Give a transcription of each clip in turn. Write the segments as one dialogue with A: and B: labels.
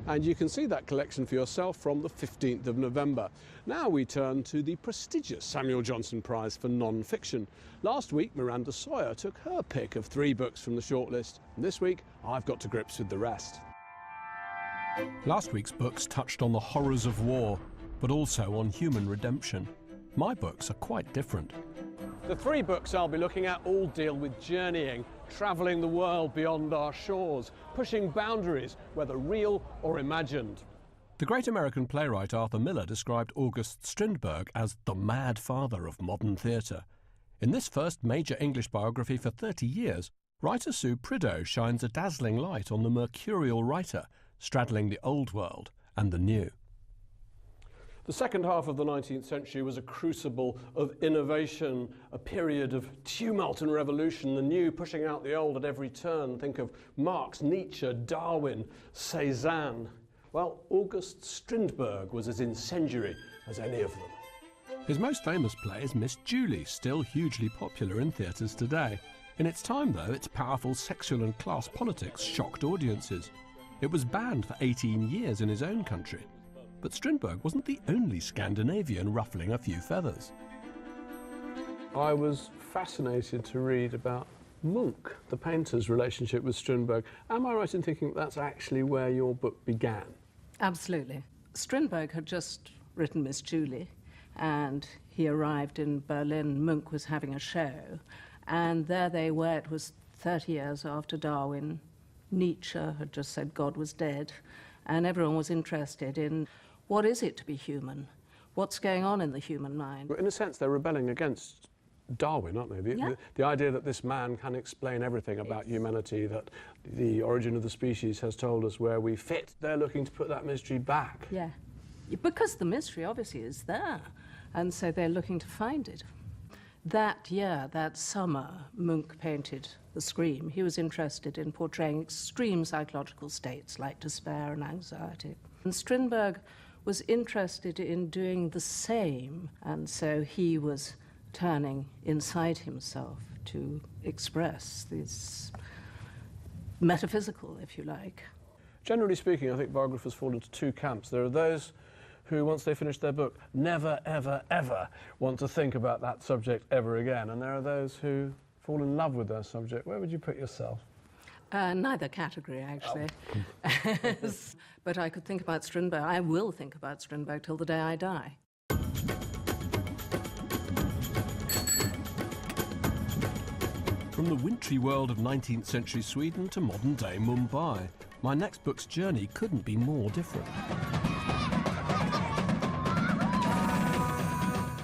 A: and you can see that collection for yourself from the 15th of November. Now we turn to the prestigious Samuel Johnson Prize for Non-Fiction. Last week, Miranda Sawyer took her pick of 3 books from the shortlist, and this week I've got to grips with the rest. Last week's books touched on the horrors of war, but also on human redemption. My books are quite different. The 3 books I'll be looking at all deal with journeying, travelling the world beyond our shores, pushing boundaries, whether real or imagined. The great American playwright Arthur Miller described August Strindberg as the mad father of modern theatre. In this first major English biography for 30 years, writer Sue Prideaux shines a dazzling light on the mercurial writer, straddling the old world and the new. The second half of the 19th century was a crucible of innovation, a period of tumult and revolution, the new pushing out the old at every turn. Think of Marx, Nietzsche, Darwin, Cézanne. Well, August Strindberg was as incendiary as any of them. His most famous play is Miss Julie, still hugely popular in theatres today. In its time, though, its powerful sexual and class politics shocked audiences. It was banned for 18 years in his own country. But Strindberg wasn't the only Scandinavian ruffling a few feathers. I was fascinated to read about Munch, the painter's relationship with Strindberg. Am I right in thinking that's actually where your book began?
B: Absolutely. Strindberg had just written Miss Julie, and he arrived in Berlin. Munch was having a show, and there they were. It was 30 years after Darwin. Nietzsche had just said God was dead, and everyone was interested in what is it to be human? What's going on in the human mind?
A: In a sense, they're rebelling against Darwin, aren't they? The idea that this man can explain everything about humanity, that the origin of the species has told us where we fit. They're looking to put that mystery back.
B: Yeah, because the mystery obviously is there, and so they're looking to find it. That year, that summer, Munch painted The Scream. He was interested in portraying extreme psychological states like despair and anxiety. And Strindberg was interested in doing the same, and so he was turning inside himself to express this metaphysical, if you like.
A: Generally speaking, I think biographers fall into 2 camps. There are those who, once they finish their book, never, ever, ever want to think about that subject ever again. And there are those who fall in love with their subject. Where would you put yourself?
B: Neither category, actually. Oh. But I could think about Strindberg. I will think about Strindberg till the day I die.
A: From the wintry world of 19th century Sweden to modern-day Mumbai, my next book's journey couldn't be more different.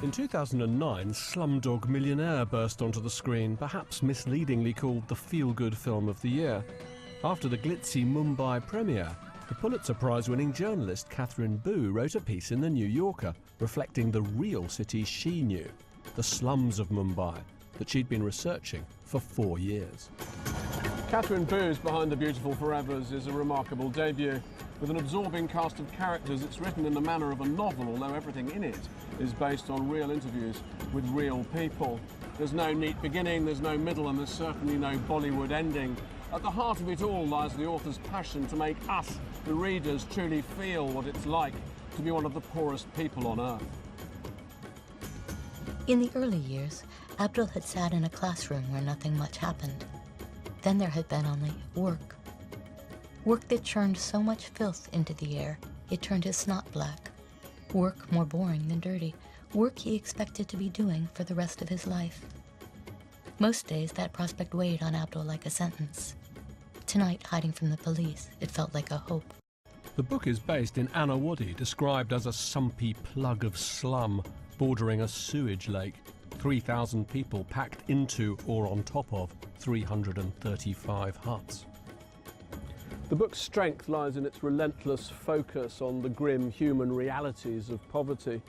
A: In 2009, Slumdog Millionaire burst onto the screen, perhaps misleadingly called the feel-good film of the year. After the glitzy Mumbai premiere, the Pulitzer Prize-winning journalist Catherine Boo wrote a piece in The New Yorker reflecting the real city she knew, the slums of Mumbai, that she'd been researching for 4 years. Catherine Boo's Behind the Beautiful Forevers is a remarkable debut. With an absorbing cast of characters, it's written in the manner of a novel, although everything in it is based on real interviews with real people. There's no neat beginning, there's no middle, and there's certainly no Bollywood ending. At the heart of it all lies the author's passion to make us, the readers, truly feel what it's like to be one of the poorest people on earth.
C: In the early years, Abdul had sat in a classroom where nothing much happened. Then there had been only work. Work that churned so much filth into the air, it turned his snot black. Work more boring than dirty. Work he expected to be doing for the rest of his life. Most days, that prospect weighed on Abdul like a sentence. Tonight, hiding from the police, it felt like a hope.
A: The book is based in Anawaddy, described as a sumpy plug of slum bordering a sewage lake. 3,000 people packed into or on top of 335 huts. The book's strength lies in its relentless focus on the grim human realities of poverty,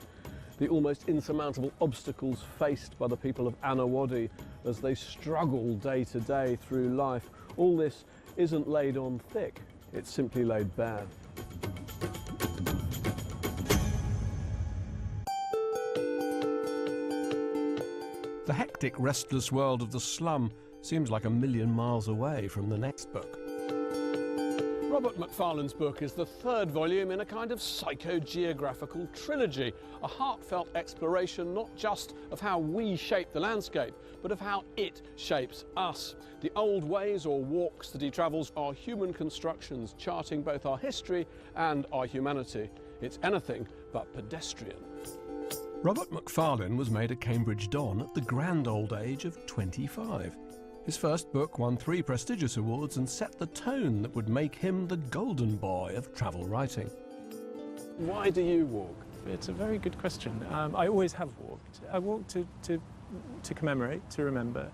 A: the almost insurmountable obstacles faced by the people of Anawaddy as they struggle day to day through life. All this isn't laid on thick, it's simply laid bare. The hectic, restless world of the slum seems like a million miles away from the next book. Robert Macfarlane's book is the third volume in a kind of psychogeographical trilogy, a heartfelt exploration not just of how we shape the landscape, but of how it shapes us. The old ways or walks that he travels are human constructions charting both our history and our humanity. It's anything but pedestrian. Robert Macfarlane was made a Cambridge Don at the grand old age of 25. His first book won 3 prestigious awards and set the tone that would make him the golden boy of travel writing. Why do you walk?
D: It's a very good question. I always have walked. I walk to commemorate, to remember,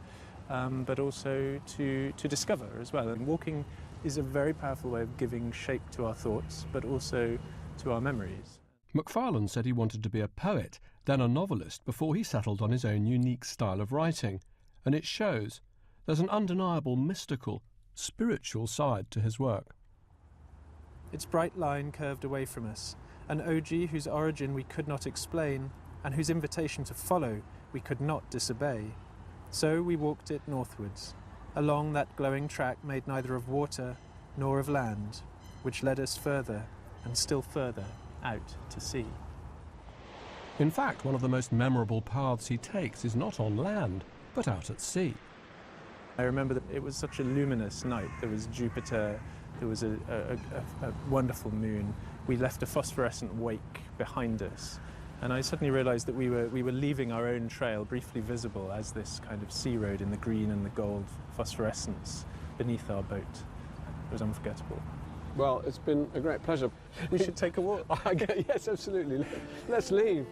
D: but also to discover as well. And walking is a very powerful way of giving shape to our thoughts, but also to our memories.
A: Macfarlane said he wanted to be a poet, then a novelist, before he settled on his own unique style of writing. And it shows. There's an undeniable mystical, spiritual side to his work.
D: Its bright line curved away from us, an OG whose origin we could not explain, and whose invitation to follow we could not disobey. So we walked it northwards, along that glowing track made neither of water nor of land, which led us further and still further out to sea.
A: In fact, one of the most memorable paths he takes is not on land, but out at sea.
D: I remember that it was such a luminous night. There was Jupiter, there was a wonderful moon. We left a phosphorescent wake behind us. And I suddenly realised that we were leaving our own trail briefly visible as this kind of sea road in the green and the gold phosphorescence beneath our boat. It was unforgettable.
A: Well, it's been a great pleasure.
D: We should take a walk.
A: Yes, absolutely. Let's leave.